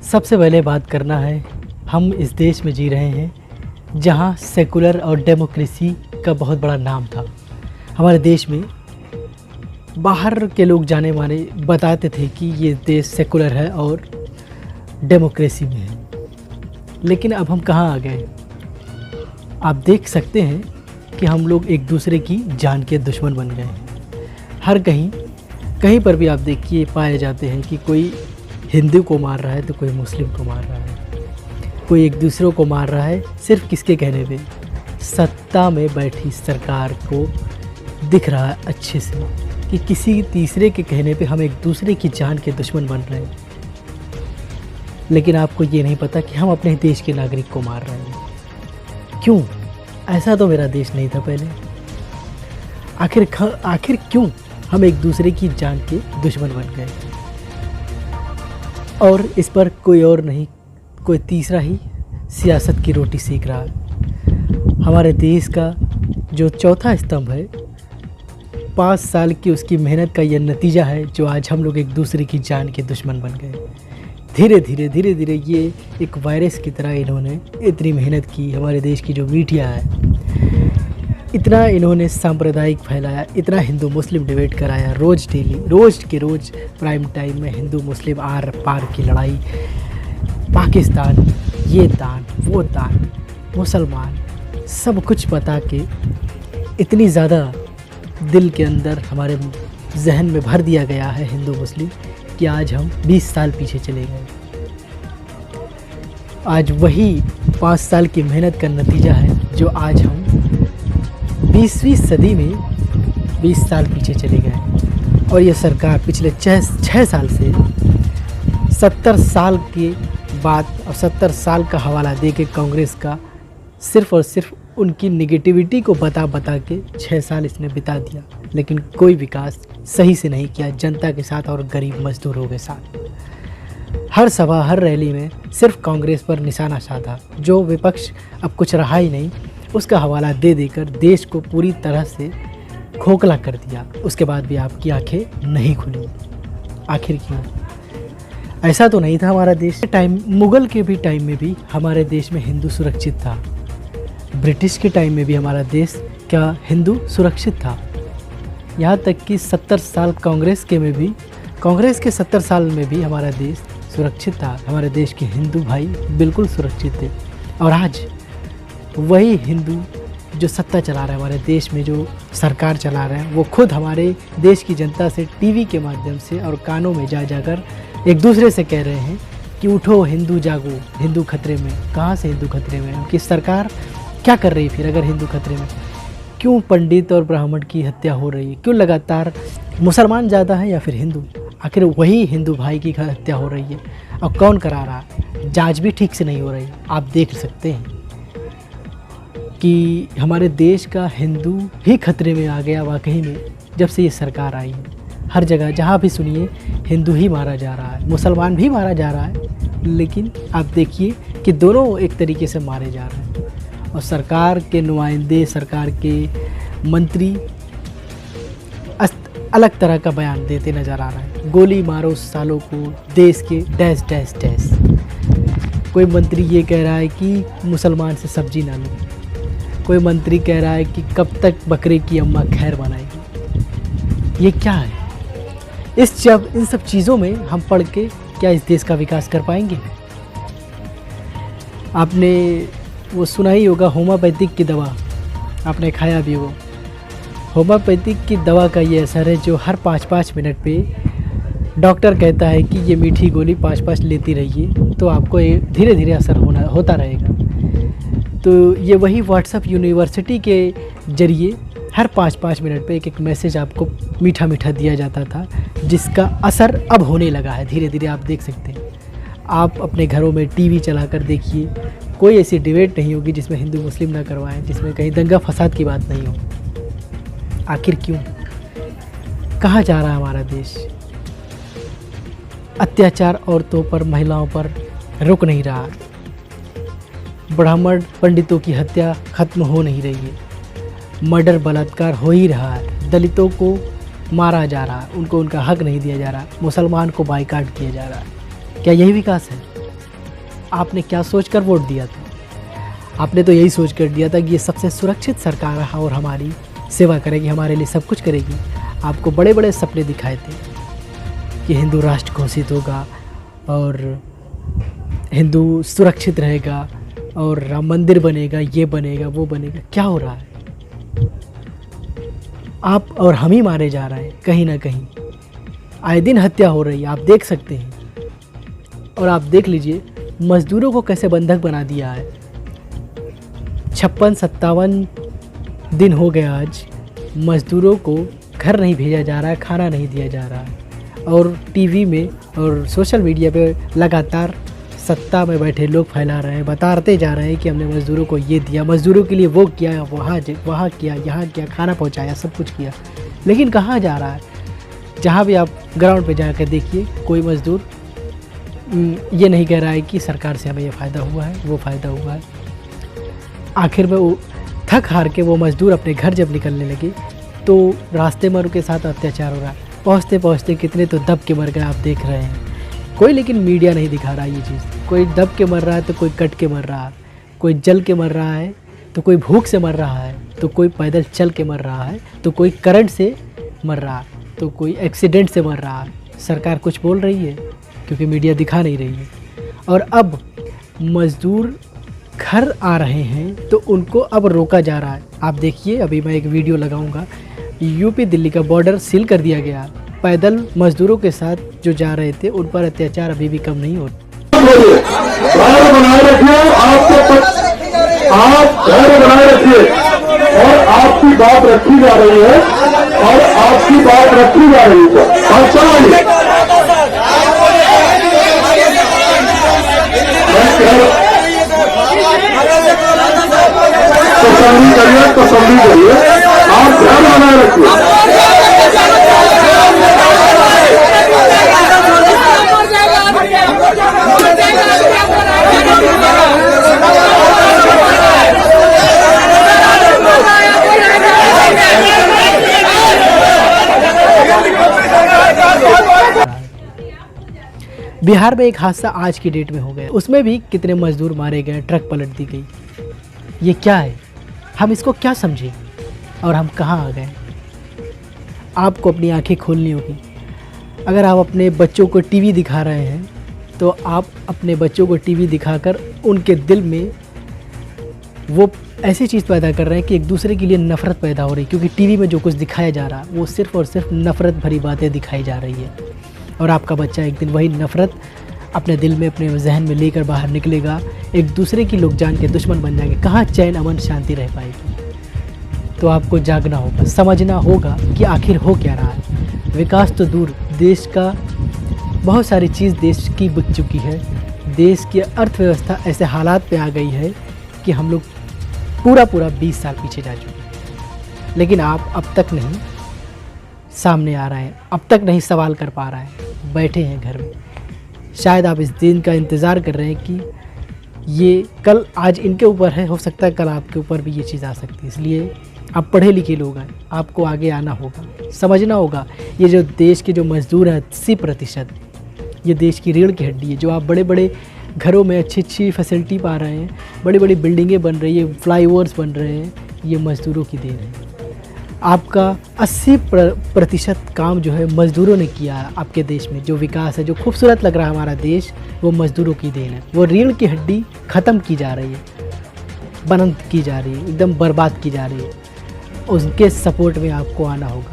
सबसे पहले बात करना है, हम इस देश में जी रहे हैं जहां सेकुलर और डेमोक्रेसी का बहुत बड़ा नाम था। हमारे देश में बाहर के लोग जाने माने बताते थे कि ये देश सेकुलर है और डेमोक्रेसी में है, लेकिन अब हम कहाँ आ गए। आप देख सकते हैं कि हम लोग एक दूसरे की जान के दुश्मन बन गए हैं। हर कहीं पर भी आप देखिए पाए जाते हैं कि कोई हिंदू को मार रहा है तो कोई मुस्लिम को मार रहा है, कोई एक दूसरे को मार रहा है सिर्फ किसके कहने पे, सत्ता में बैठी सरकार को दिख रहा है अच्छे से कि किसी तीसरे के कहने पे हम एक दूसरे की जान के दुश्मन बन रहे हैं। लेकिन आपको ये नहीं पता कि हम अपने देश के नागरिक को मार रहे हैं। क्यों? ऐसा तो मेरा देश नहीं था पहले। आखिर क्यों हम एक दूसरे की जान के दुश्मन बन गए? और इस पर कोई और नहीं, कोई तीसरा ही सियासत की रोटी सेक रहा है। हमारे देश का जो चौथा स्तंभ है, 5 साल की उसकी मेहनत का यह नतीजा है जो आज हम लोग एक दूसरे की जान के दुश्मन बन गए। धीरे धीरे ये एक वायरस की तरह इन्होंने इतनी मेहनत की। हमारे देश की जो मीडिया है, इतना इन्होंने सांप्रदायिक फैलाया, इतना हिंदू मुस्लिम डिबेट कराया, रोज़ रोज़ प्राइम टाइम में हिंदू मुस्लिम आर पार की लड़ाई, पाकिस्तान ये दान वो दान, मुसलमान, सब कुछ बता के इतनी ज़्यादा दिल के अंदर हमारे जहन में भर दिया गया है हिंदू मुस्लिम कि आज हम 20 साल पीछे चले गए। आज वही 5 साल की मेहनत का नतीजा है जो आज हम 20वीं सदी में 20 साल पीछे चले गए। और ये सरकार पिछले 6 साल से 70 साल की बात और 70 साल का हवाला दे के कांग्रेस का सिर्फ़ और सिर्फ उनकी निगेटिविटी को बता के 6 साल इसने बिता दिया, लेकिन कोई विकास सही से नहीं किया जनता के साथ और गरीब मजदूरों के साथ। हर सभा हर रैली में सिर्फ कांग्रेस पर निशाना साधा। जो विपक्ष अब कुछ रहा ही नहीं, उसका हवाला दे देकर देश को पूरी तरह से खोखला कर दिया। उसके बाद भी आपकी आंखें नहीं खुली। आखिर क्यों? ऐसा तो नहीं था हमारा देश। मुगल के भी टाइम में भी हमारे देश में हिंदू सुरक्षित था। ब्रिटिश के टाइम में भी हमारा देश क्या हिंदू सुरक्षित था? यहाँ तक कि 70 साल कांग्रेस के 70 साल में भी हमारा देश सुरक्षित था। हमारे देश के हिंदू भाई बिल्कुल सुरक्षित थे। और आज वही हिंदू जो सत्ता चला रहा है हमारे देश में, जो सरकार चला रहे हैं, वो खुद हमारे देश की जनता से टीवी के माध्यम से और कानों में जाकर एक दूसरे से कह रहे हैं कि उठो हिंदू जागो, हिंदू खतरे में। कहाँ से हिंदू खतरे में? उनकी सरकार क्या कर रही है फिर अगर हिंदू खतरे में? क्यों पंडित और ब्राह्मण की हत्या हो रही है? क्यों लगातार मुसलमान ज़्यादा है या फिर हिंदू? आखिर वही हिंदू भाई की हत्या हो रही है। और कौन करा रहा है? जांच भी ठीक से नहीं हो रही। आप देख सकते हैं कि हमारे देश का हिंदू ही खतरे में आ गया वाकई में जब से ये सरकार आई है। हर जगह जहाँ भी सुनिए हिंदू ही मारा जा रहा है, मुसलमान भी मारा जा रहा है, लेकिन आप देखिए कि दोनों एक तरीके से मारे जा रहे हैं। और सरकार के नुमाइंदे, सरकार के मंत्री अलग तरह का बयान देते नज़र आ रहा है। गोली मारो सालों को देश के डैश डैश डैश। कोई मंत्री ये कह रहा है कि मुसलमान से सब्जी ना लो, कोई मंत्री कह रहा है कि कब तक बकरे की अम्मा खैर बनाएगी। ये क्या है? इन सब चीज़ों में हम पढ़ के क्या इस देश का विकास कर पाएंगे? आपने वो सुना ही होगा होम्योपैथिक की दवा, आपने खाया भी हो। होम्योपैथिक की दवा का ये असर है जो हर 5-5 मिनट पे डॉक्टर कहता है कि ये मीठी गोली 5-5 लेती रहिए तो आपको धीरे धीरे असर होता रहेगा। तो ये वही व्हाट्सएप यूनिवर्सिटी के ज़रिए हर 5-5 मिनट पे एक मैसेज आपको मीठा दिया जाता था, जिसका असर अब होने लगा है धीरे धीरे। आप देख सकते हैं। आप अपने घरों में टीवी चलाकर देखिए, कोई ऐसी डिबेट नहीं होगी जिसमें हिंदू मुस्लिम ना करवाएं, जिसमें कहीं दंगा फसाद की बात नहीं हो। आखिर क्यों? कहाँ जा रहा है हमारा देश? अत्याचार औरतों पर, महिलाओं पर रुक नहीं रहा। ब्राह्मण पंडितों की हत्या खत्म हो नहीं रही है। मर्डर, बलात्कार हो ही रहा है। दलितों को मारा जा रहा है, उनको उनका हक नहीं दिया जा रहा। मुसलमान को बाइकाट किया जा रहा है। क्या यही विकास है? आपने क्या सोचकर वोट दिया था? आपने तो यही सोच कर दिया था कि ये सबसे सुरक्षित सरकार है और हमारी सेवा करेगी, हमारे लिए सब कुछ करेगी। आपको बड़े बड़े सपने दिखाए थे कि हिंदू राष्ट्र घोषित होगा और हिंदू सुरक्षित रहेगा और राम मंदिर बनेगा, ये बनेगा, वो बनेगा। क्या हो रहा है? आप और हम ही मारे जा रहे हैं कहीं ना कहीं। आए दिन हत्या हो रही है, आप देख सकते हैं। और आप देख लीजिए मज़दूरों को कैसे बंधक बना दिया है। 56-57 दिन हो गया आज, मज़दूरों को घर नहीं भेजा जा रहा है, खाना नहीं दिया जा रहा है। और टीवी में और सोशल मीडिया पे लगातार सत्ता में बैठे लोग फैला रहे हैं, बताते जा रहे हैं कि हमने मज़दूरों को ये दिया, मज़दूरों के लिए वो किया, वहाँ किया, यहाँ किया, खाना पहुँचाया, सब कुछ किया। लेकिन कहाँ जा रहा है? जहाँ भी आप ग्राउंड पे जाकर देखिए, कोई मज़दूर ये नहीं कह रहा है कि सरकार से हमें ये फ़ायदा हुआ है, वो फ़ायदा हुआ है। आखिर में वो थक हार के वो मज़दूर अपने घर जब निकलने लगे तो रास्ते में उनके साथ अत्याचार हो रहा है। पहुँचते पहुँचते कितने तो दब के मर गए, आप देख रहे हैं। कोई लेकिन मीडिया नहीं दिखा रहा ये चीज़। कोई दब के मर रहा है तो कोई कट के मर रहा है, कोई जल के मर रहा है तो कोई भूख से मर रहा है, तो कोई पैदल चल के मर रहा है, तो कोई करंट से मर रहा है, तो कोई एक्सीडेंट से मर रहा है। सरकार कुछ बोल रही है क्योंकि मीडिया दिखा नहीं रही है। और अब मज़दूर घर आ रहे हैं तो उनको अब रोका जा रहा है। आप देखिए, अभी मैं एक वीडियो लगाऊंगा। यूपी दिल्ली का बॉर्डर सील कर दिया गया। पैदल मज़दूरों के साथ जो जा रहे थे उन पर अत्याचार अभी भी कम नहीं होता। घर बनाए रखिए, आप घर बनाए रखिए और आपकी बात रखी जा रही है और आपकी बात रखी जा रही है। और चलाइए, तसल्ली करिए, आप घर बनाए रखिए। बिहार में एक हादसा आज की डेट में हो गया, उसमें भी कितने मजदूर मारे गए, ट्रक पलट दी गई। ये क्या है? हम इसको क्या समझें और हम कहाँ आ गए? आपको अपनी आंखें खोलनी होगी। अगर आप अपने बच्चों को टीवी दिखा रहे हैं तो आप अपने बच्चों को टीवी दिखाकर उनके दिल में वो ऐसी चीज़ पैदा कर रहे हैं कि एक दूसरे के लिए नफ़रत पैदा हो रही है, क्योंकि टीवी में जो कुछ दिखाया जा रहा है वो सिर्फ़ और सिर्फ नफ़रत भरी बातें दिखाई जा रही है। और आपका बच्चा एक दिन वही नफ़रत अपने दिल में, अपने जहन में लेकर बाहर निकलेगा। एक दूसरे की लोग जान के दुश्मन बन जाएंगे। कहाँ चैन अमन शांति रह पाएगी? तो आपको जागना होगा, समझना होगा कि आखिर हो क्या रहा है। विकास तो दूर, देश का बहुत सारी चीज़ देश की बिक चुकी है। देश की अर्थव्यवस्था ऐसे हालात पे आ गई है कि हम लोग पूरा 20 साल पीछे जा चुके हैं। लेकिन आप अब तक नहीं सामने आ रहे हैं, अब तक नहीं सवाल कर पा रहे हैं, बैठे हैं घर में। शायद आप इस दिन का इंतज़ार कर रहे हैं कि ये कल, आज इनके ऊपर है, हो सकता है कल आपके ऊपर भी ये चीज़ आ सकती है। इसलिए आप पढ़े लिखे लोग हैं, आपको आगे आना होगा, समझना होगा। ये जो देश के जो मज़दूर हैं 80%, ये देश की रीढ़ की हड्डी है। जो आप बड़े बड़े घरों में अच्छी फैसिलिटी पा रहे हैं, बड़ी बड़ी बिल्डिंगें बन रही है, फ्लाईओवर्स बन रहे हैं, ये मज़दूरों की देन है। आपका 80% काम जो है मज़दूरों ने किया है। आपके देश में जो विकास है, जो खूबसूरत लग रहा है हमारा देश, वो मज़दूरों की देन है। वो रीढ़ की हड्डी ख़त्म की जा रही है, बंद की जा रही है, एकदम बर्बाद की जा रही है। उसके सपोर्ट में आपको आना होगा।